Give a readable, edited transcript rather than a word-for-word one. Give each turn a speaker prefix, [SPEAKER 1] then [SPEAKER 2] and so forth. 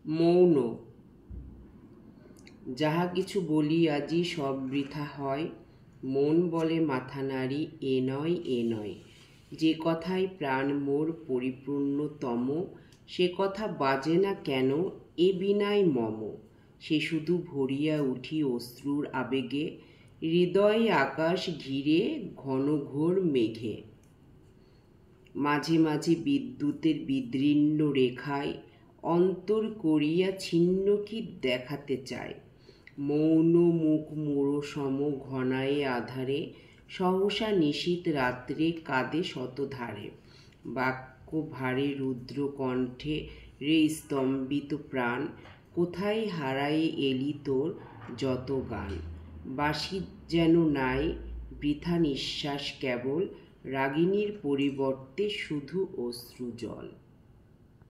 [SPEAKER 1] মৌন। যাহা কিছু বলি আজি সব বৃথা হয়, মন বলে মাথা নাড়ি এ নয় এ নয়। যে কথায় প্রাণ মোর পরিপূর্ণতম, সে কথা বাজে না কেন এ বিনায় মম। সে শুধু ভরিয়া উঠি অশ্রুর আবেগে, হৃদয়ে আকাশ ঘিরে ঘন ঘোর মেঘে। মাঝে মাঝে বিদ্যুতের বিদীর্ণ রেখায় অন্তর করিয়া ছিন্ন কি দেখাতে চায়। মৌন মুখ মোরসম ঘনায়ে আধারে, সহসা নিশীথ রাত্রে কাঁদে শতধারে। বাক্য ভারে রুদ্র কণ্ঠে রে স্তম্ভিত প্রাণ, কোথায় হারায়ে এলি তোর যত গান। বাঁশি যেন নাই, বৃথা নিঃশ্বাস কেবল, রাগিণীর পরিবর্তে শুধু অশ্রুজল।